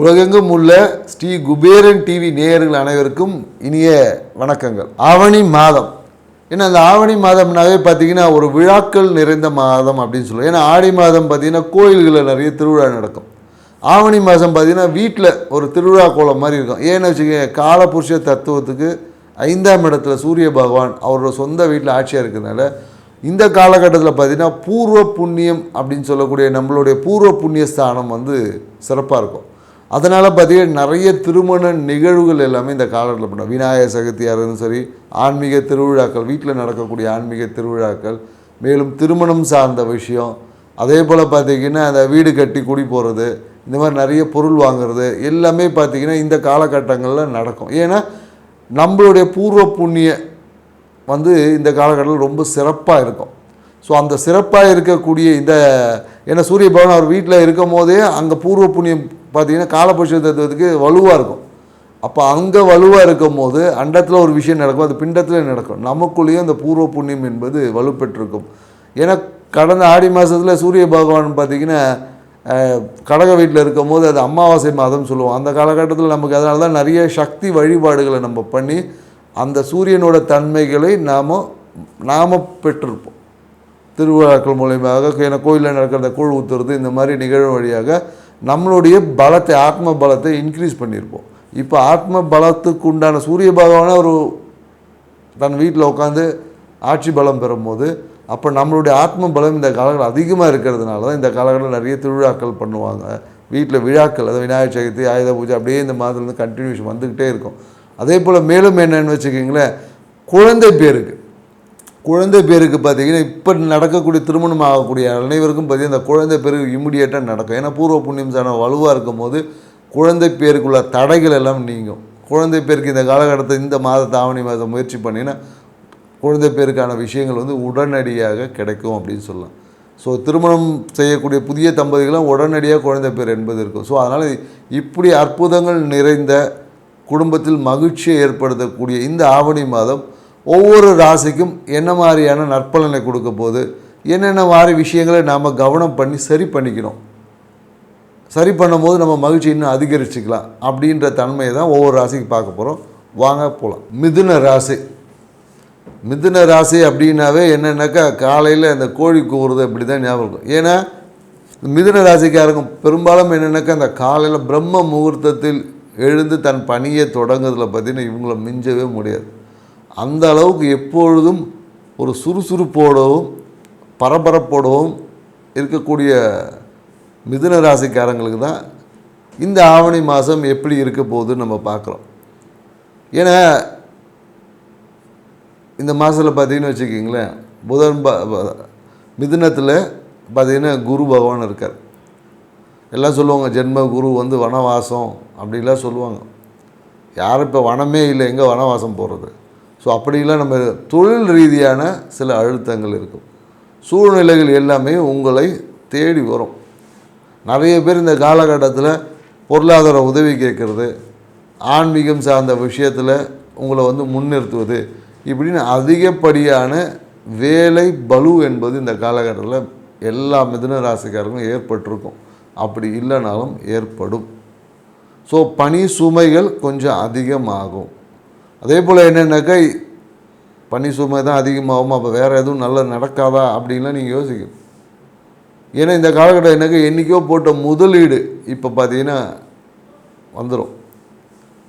உலகெங்கும் உள்ள ஸ்ரீ குபேரன் டிவி நேயர்கள் அனைவருக்கும் இனிய வணக்கங்கள். ஆவணி மாதம், ஏன்னா அந்த ஆவணி மாதம்னாவே பார்த்தீங்கன்னா ஒரு விழாக்கள் நிறைந்த மாதம் அப்படின்னு சொல்லுவோம். ஏன்னா ஆடி மாதம் பார்த்தீங்கன்னா கோயில்களில் நிறைய திருவிழா நடக்கும். ஆவணி மாதம் பார்த்தீங்கன்னா வீட்டில் ஒரு திருவிழா கோலம் மாதிரி இருக்கும். ஏன்னு வச்சுக்கோங்க, காலபுருஷ தத்துவத்துக்கு 5ஆம் இடத்துல சூரிய பகவான் அவரோட சொந்த வீட்டில் ஆட்சியாக இருக்கிறதுனால இந்த காலகட்டத்தில் பார்த்தீங்கன்னா பூர்வ புண்ணியம் அப்படின்னு சொல்லக்கூடிய நம்மளுடைய பூர்வ புண்ணிய ஸ்தானம் சிறப்பாக இருக்கும். அதனால் பார்த்தீங்கன்னா நிறைய திருமண நிகழ்வுகள் எல்லாமே இந்த காலத்தில் பண்ணுவோம். விநாயகர் சதுர்த்தியாக இருந்தாலும் சரி, ஆன்மீக திருவிழாக்கள், வீட்டில் நடக்கக்கூடிய ஆன்மீக திருவிழாக்கள், மேலும் திருமணம் சார்ந்த விஷயம், அதே போல் பார்த்திங்கன்னா அந்த வீடு கட்டி குடி போகிறது, இந்த மாதிரி நிறைய பொருள் வாங்குறது எல்லாமே பார்த்திங்கன்னா இந்த காலகட்டங்களில் நடக்கும். ஏன்னா நம்மளுடைய பூர்வ புண்ணிய இந்த காலகட்டத்தில் ரொம்ப சிறப்பாக இருக்கும். ஸோ அந்த சிறப்பாக இருக்கக்கூடிய ஏன்னா சூரிய பகவான் அவர் வீட்டில் இருக்கும் போதே அங்கே பூர்வ புண்ணியம் பார்த்திங்கன்னா காலபுருஷ தத்துவத்துக்கு வலுவாக இருக்கும். அப்போ அங்கே வலுவாக இருக்கும் போது அண்டத்தில் ஒரு விஷயம் நடக்கும், அது பிண்டத்தில் நடக்கும். நமக்குள்ளேயும் அந்த பூர்வ புண்ணியம் என்பது வலுப்பெற்றிருக்கும். ஏன்னா கடந்த ஆடி மாதத்தில் சூரிய பகவான் பார்த்திங்கன்னா கடக வீட்டில் இருக்கும் போது அது அமாவாசை மாதம் சொல்லுவோம். அந்த காலகட்டத்தில் நமக்கு அதனால தான் நிறைய சக்தி வழிபாடுகளை நம்ம பண்ணி அந்த சூரியனோட தன்மைகளை நாம் பெற்றிருப்போம். திருவிழாக்கள் மூலயமாக, ஏன்னா கோயிலில் நடக்கிற கூழ் ஊற்றுறது, இந்த மாதிரி நிகழ்வு வழியாக நம்மளுடைய பலத்தை, ஆத்ம பலத்தை இன்க்ரீஸ் பண்ணியிருப்போம். இப்போ ஆத்ம பலத்துக்கு உண்டான சூரிய பகவானை ஒரு தன் வீட்டில் உட்காந்து ஆட்சி பலம் பெறும்போது அப்போ நம்மளுடைய ஆத்ம பலம் இந்த காலகட்டம் அதிகமாக இருக்கிறதுனால தான் இந்த காலகட்டத்தில் நிறைய திருவிழாக்கள் பண்ணுவாங்க. வீட்டில் விழாக்கள், அதாவது விநாயகர் சதுர்த்தி, ஆயுத பூஜை, அப்படியே இந்த மாதத்துலேருந்து கண்டினியூஷன் வந்துக்கிட்டே இருக்கும். அதே போல் மேலும் என்னென்னு வச்சுக்கிங்களேன், குழந்தை பேருக்கு பார்த்திங்கன்னா இப்போ நடக்கக்கூடிய திருமணம் ஆகக்கூடிய அனைவருக்கும் பார்த்திங்கன்னா இந்த குழந்தை பேருக்கு இம்மிடியேட்டாக நடக்கும். ஏன்னா பூர்வ புண்ணியம் சாண வலுவாக இருக்கும் போது குழந்தை பேருக்குள்ள தடைகள் எல்லாம் நீங்கும். குழந்தை பேருக்கு இந்த காலகட்டத்தில் இந்த மாதத்தை ஆவணி மாதம் முயற்சி பண்ணிங்கன்னா குழந்தை பேருக்கான விஷயங்கள் உடனடியாக கிடைக்கும் அப்படின்னு சொல்லலாம். ஸோ திருமணம் செய்யக்கூடிய புதிய தம்பதிகளும் உடனடியாக குழந்தை பேர் என்பது இருக்கும். ஸோ அதனால் இப்படி அற்புதங்கள் நிறைந்த குடும்பத்தில் மகிழ்ச்சியை ஏற்படுத்தக்கூடிய இந்த ஆவணி மாதம் ஒவ்வொரு ராசிக்கும் என்ன மாதிரியான நற்பலனை கொடுக்க போது, என்னென்ன மாதிரி விஷயங்களை நாம் கவனம் பண்ணி சரி பண்ணிக்கணும், சரி பண்ணும்போது நம்ம மகிழ்ச்சி இன்னும் அதிகரிச்சுக்கலாம் அப்படின்ற தன்மையை தான் ஒவ்வொரு ராசிக்கு பார்க்க போகிறோம். வாங்க போகலாம். மிதுன ராசி அப்படின்னாவே என்னென்னாக்கா காலையில் அந்த கோழி கூவுறது அப்படி தான் ஞாபகம் இருக்கும். ஏன்னா மிதுன ராசிக்காரங்க பெரும்பாலும் என்னென்னாக்கா அந்த காலையில் பிரம்ம முகூர்த்தத்தில் எழுந்து தன் பணியை தொடங்குறதுல பார்த்திங்கன்னா இவங்கள மிஞ்சவே முடியாது. அந்த அளவுக்கு எப்பொழுதும் ஒரு சுறுசுறுப்போடவும் பரபரப்போடவும் இருக்கக்கூடிய மிதுன ராசிக்காரங்களுக்கு தான் இந்த ஆவணி மாதம் எப்படி இருக்க போகுதுன்னு நம்ம பார்க்குறோம். ஏன்னா இந்த மாதத்தில் பார்த்திங்கன்னு வச்சுக்கிங்களேன், புதன் மிதுனத்தில் பார்த்திங்கன்னா குரு பகவான் இருக்கார். எல்லாம் சொல்லுவாங்க ஜென்ம குரு வனவாசம் அப்படிலாம் சொல்லுவாங்க. யாரும் இப்போ வனமே இல்லை, எங்கே வனவாசம் போகிறது? ஸோ அப்படிலாம் நம்ம தொழில் ரீதியான சில அழுத்தங்கள் இருக்கும். சூழ்நிலைகள் எல்லாமே உங்களை தேடி வரும். நிறைய பேர் இந்த காலகட்டத்தில் பொருளாதார உதவி கேட்குறது, ஆன்மீகம் சார்ந்த விஷயத்தில் உங்களை முன்னிறுத்துவது, இப்படின்னு அதிகப்படியான வேலை பளு என்பது இந்த காலகட்டத்தில் எல்லா மிதுன ராசிக்காரர்களும் ஏற்பட்டிருக்கும். அப்படி இல்லைனாலும் ஏற்படும். ஸோ பணி சுமைகள் கொஞ்சம் அதிகமாகும். அதே போல் என்னென்னாக்கா பனி சுமை தான் அதிகமாகும், அப்போ வேறு எதுவும் நல்லா நடக்காதா அப்படின்லாம் நீங்கள் யோசிக்கணும். ஏன்னா இந்த காலகட்டம் என்னக்கா என்றைக்கோ போட்ட முதலீடு இப்போ பார்த்தீங்கன்னா வந்துடும்.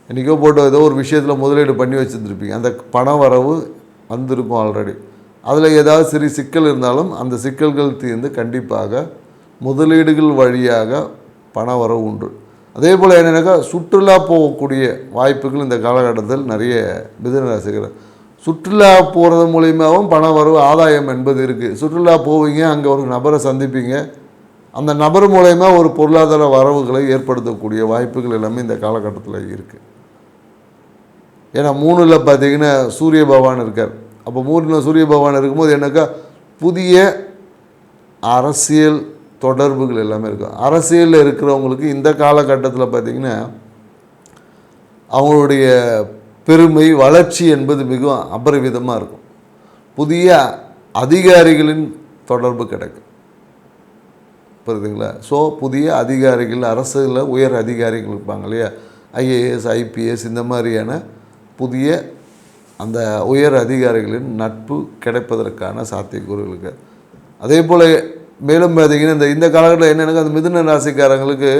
என்றைக்கோ போட்ட ஏதோ ஒரு விஷயத்தில் முதலீடு பண்ணி வச்சுருந்துருப்பீங்க, அந்த பண வரவு வந்திருக்கும் ஆல்ரெடி. அதில் ஏதாவது சிறு சிக்கல் இருந்தாலும் அந்த சிக்கல்கள் தீர்ந்து கண்டிப்பாக முதலீடுகள் வழியாக பண வரவு உண்டு. அதே போல் என்னென்னாக்கா சுற்றுலா போகக்கூடிய வாய்ப்புகள் இந்த காலகட்டத்தில் நிறைய மிதுன ராசிக்காரர். சுற்றுலா போகிறது மூலியமாகவும் பண வரவு ஆதாயம் என்பது இருக்குது. சுற்றுலா போவீங்க, அங்கே ஒரு நபரை சந்திப்பீங்க, அந்த நபர் மூலயமா ஒரு பொருளாதார வரவுகளை ஏற்படுத்தக்கூடிய வாய்ப்புகள் எல்லாமே இந்த காலகட்டத்தில் இருக்குது. ஏன்னா 3ல் பார்த்திங்கன்னா சூரிய பகவான் இருக்கார். அப்போ 3ல் சூரிய பகவான் இருக்கும்போது என்னக்கா புதிய அரசியல் தொடர்புகள் எல்லாமே இருக்கும். அரசியலில் இருக்கிறவங்களுக்கு இந்த காலகட்டத்தில் பார்த்திங்கன்னா அவங்களுடைய பெருமை வளர்ச்சி என்பது மிகவும் அபரிவிதமாக இருக்கும். புதிய அதிகாரிகளின் தொடர்பு கிடைக்கும். புரியுதுங்களா? ஸோ புதிய அதிகாரிகள், அரசில் உயர் அதிகாரிகள் இருப்பாங்க இல்லையா, ஐஏஎஸ், ஐபிஎஸ், இந்த மாதிரியான புதிய அந்த உயர் அதிகாரிகளின் நட்பு கிடைப்பதற்கான சாத்தியக்கூறுகள் இருக்குது. அதே போல் மேலும் பார்த்திங்கன்னா இந்த காலகட்டத்தில் என்னென்னா, அந்த மிதுன ராசிக்காரங்களுக்கு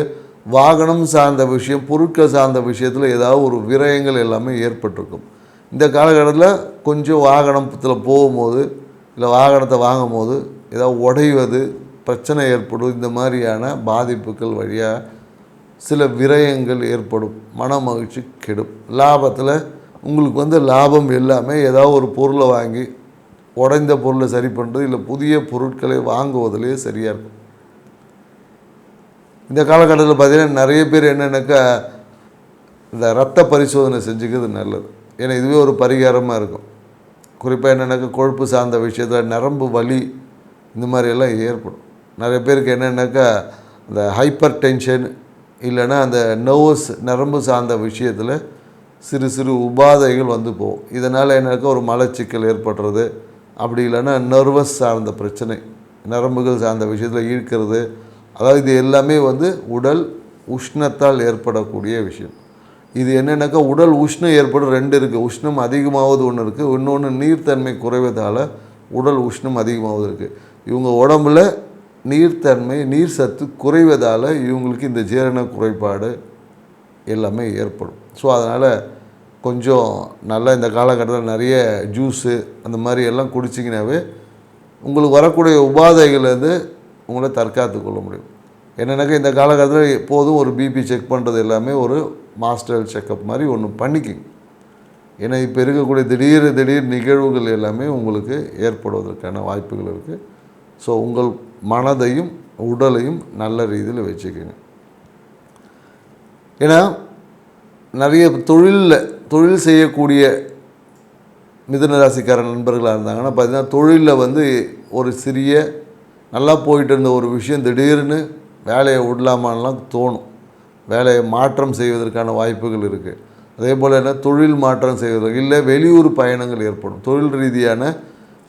வாகனம் சார்ந்த விஷயம், பொருட்கள் சார்ந்த விஷயத்தில் ஏதாவது ஒரு விரயங்கள் எல்லாமே ஏற்பட்டிருக்கும். இந்த காலகட்டத்தில் கொஞ்சம் வாகனத்தில் போகும்போது இல்லை வாகனத்தை வாங்கும் போது ஏதாவது உடைவது, பிரச்சனை ஏற்படும். இந்த மாதிரியான பாதிப்புகள் வழியாக சில விரயங்கள் ஏற்படும். மன மகிழ்ச்சி கெடும். லாபத்தில் உங்களுக்கு லாபம் எல்லாமே ஏதாவது ஒரு பொருளை வாங்கி உடைந்த பொருளை சரி பண்ணுறது இல்லை புதிய பொருட்களை வாங்குவதிலே சரியாக இருக்கும். இந்த காலகட்டத்தில் பார்த்திங்கன்னா நிறைய பேர் என்னென்னாக்கா இந்த இரத்த பரிசோதனை செஞ்சுக்கிறது நல்லது. ஏன்னா இதுவே ஒரு பரிகாரமாக இருக்கும். குறிப்பாக என்னென்னாக்கா கொழுப்பு சார்ந்த விஷயத்தில் நரம்பு வலி இந்த மாதிரியெல்லாம் ஏற்படும். நிறைய பேருக்கு என்னென்னாக்கா இந்த ஹைப்பர் டென்ஷன் இல்லைன்னா அந்த நர்வஸ் நரம்பு சார்ந்த விஷயத்தில் சிறு சிறு உபாதைகள் போகும். இதனால் என்னக்கா ஒரு மலச்சிக்கல் ஏற்படுறது, அப்படி இல்லைன்னா நர்வஸ் சார்ந்த பிரச்சனை, நரம்புகள் சார்ந்த விஷயத்தில் ஈர்க்கிறது. அதாவது இது எல்லாமே உடல் உஷ்ணத்தால் ஏற்படக்கூடிய விஷயம். இது என்னென்னாக்கா உடல் உஷ்ணம் ஏற்படும். ரெண்டு இருக்குது. உஷ்ணம் அதிகமாவது ஒன்று இருக்குது, இன்னொன்று நீர்த்தன்மை குறைவதால் உடல் உஷ்ணம் அதிகமாவது இருக்குது. இவங்க உடம்பில் நீர்த்தன்மை, நீர் சத்து குறைவதால் இவங்களுக்கு இந்த ஜீரண குறைபாடு எல்லாமே ஏற்படும். ஸோ அதனால் கொஞ்சம் நல்லா இந்த காலகட்டத்தில் நிறைய ஜூஸு அந்த மாதிரி எல்லாம் குடிச்சிங்கனாவே உங்களுக்கு வரக்கூடிய உபாதைகள்லேருந்து உங்களை தற்காத்து கொள்ள முடியும். என்னென்னாக்கா இந்த காலகட்டத்தில் எப்போதும் ஒரு பிபி செக் பண்ணுறது எல்லாமே ஒரு மாஸ்டர் செக்கப் மாதிரி ஒன்று பண்ணிக்கிங்க. ஏன்னா இப்போ இருக்கக்கூடிய திடீர் நிகழ்வுகள் எல்லாமே உங்களுக்கு ஏற்படுவதற்கான வாய்ப்புகள் இருக்குது. ஸோ உங்கள் மனதையும் உடலையும் நல்ல ரீதியில் வச்சுக்கோங்க. ஏன்னா நிறைய தொழில் செய்யக்கூடிய மிதுனராசிக்கார நண்பர்களாக இருந்தாங்கன்னா பார்த்திங்கன்னா தொழிலில் ஒரு சிறிய நல்லா போயிட்டு இருந்த ஒரு விஷயம் திடீர்னு வேலையை விடலாமான்லாம் தோணும். வேலையை மாற்றம் செய்வதற்கான வாய்ப்புகள் இருக்குது. அதே போல் என்ன தொழில் மாற்றம் செய்வதற்கு இல்லை வெளியூர் பயணங்கள் ஏற்படும். தொழில் ரீதியான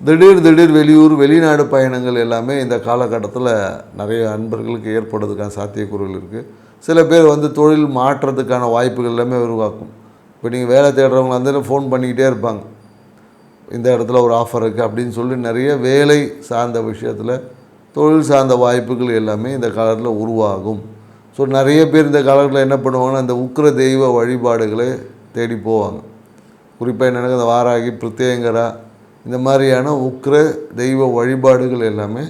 திடீர் வெளியூர் வெளிநாடு பயணங்கள் எல்லாமே இந்த காலகட்டத்தில் நிறைய அன்பர்களுக்கு ஏற்படுறதுக்கான சாத்தியக்கூறுகள் இருக்குது. சில பேர் தொழில் மாற்றத்துக்கான வாய்ப்புகள் எல்லாமே உருவாக்கும். இப்போ நீங்கள் வேலை தேடுறவங்க ஃபோன் பண்ணிக்கிட்டே இருப்பாங்க, இந்த இடத்துல ஒரு ஆஃபர் இருக்குது அப்படின்னு சொல்லி நிறைய வேலை சார்ந்த விஷயத்தில் தொழில் சார்ந்த வாய்ப்புகள் எல்லாமே இந்த காலத்தில் உருவாகும். ஸோ நிறைய பேர் இந்த காலத்தில் என்ன பண்ணுவாங்கன்னா இந்த உக்கிர தெய்வ வழிபாடுகளை தேடி போவாங்க. குறிப்பாக என்னென்னா இந்த வாராகி, பிரத்யங்கரா இந்த மாதிரியான உக்கிர தெய்வ வழிபாடுகள் எல்லாமே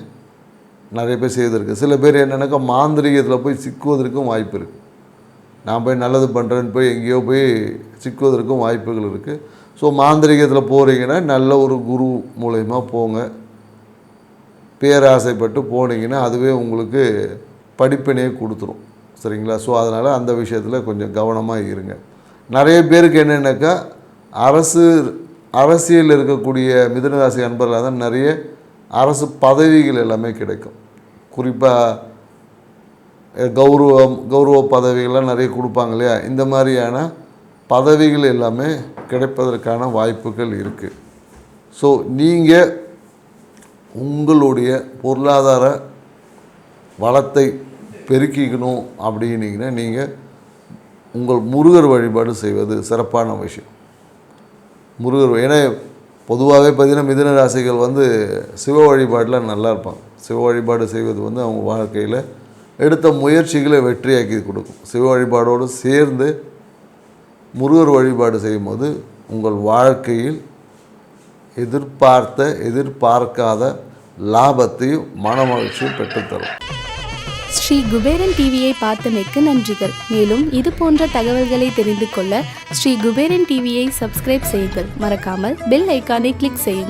நிறைய பேர் செய்திருக்கு. சில பேர் என்னென்னாக்கா மாந்திரிகத்தில் போய் சிக்குவதற்கும் வாய்ப்பு இருக்குது. நான் போய் நல்லது பண்ணுறேன்னு போய் எங்கேயோ போய் சிக்குவதற்கும் வாய்ப்புகள் இருக்குது. ஸோ மாந்திரிகத்தில் போகிறீங்கன்னா நல்ல ஒரு குரு மூலயமா போங்க. பேராசைப்பட்டு போனீங்கன்னா அதுவே உங்களுக்கு படிப்பினையே கொடுத்துரும். சரிங்களா? ஸோ அதனால் அந்த விஷயத்தில் கொஞ்சம் கவனமாக இருங்க. நிறைய பேருக்கு என்னென்னாக்கா அரசியல் இருக்கக்கூடிய மிதுனராசி அன்பர்களாக தான் நிறைய அரசு பதவிகள் எல்லாமே கிடைக்கும். குறிப்பாக கௌரவ பதவிகள்லாம் நிறைய கொடுப்பாங்க இல்லையா, இந்த மாதிரியான பதவிகள் எல்லாமே கிடைப்பதற்கான வாய்ப்புகள் இருக்குது. ஸோ நீங்கள் உங்களுடைய பொருளாதார வளத்தை பெருக்கிக்கணும் அப்படின்னீங்கன்னா நீங்கள் உங்கள் முருகர் வழிபாடு செய்வது சிறப்பான விஷயம். முருகர், ஏன்னா பொதுவாகவே பார்த்திங்கன்னா மிதுன ராசிகள் சிவ வழிபாடில் நல்லா இருப்பாங்க. சிவ வழிபாடு செய்வது அவங்க வாழ்க்கையில் எடுத்த முயற்சிகளை வெற்றியாக்கி கொடுக்கும். சிவ வழிபாடோடு சேர்ந்து முருகர் வழிபாடு செய்யும்போது உங்கள் வாழ்க்கையில் எதிர்பார்க்காத லாபத்தையும் மன மகிழ்ச்சியும் பெற்றுத்தரும். ஸ்ரீ குபேரன் டிவியை பார்த்தமைக்கு நன்றிகள். மேலும் இது போன்ற தகவல்களை தெரிந்து கொள்ள ஸ்ரீ குபேரன் டிவியை சப்ஸ்கிரைப் செய்யுங்கள். மறக்காமல் பெல் ஐக்கானை கிளிக் செய்யுங்கள்.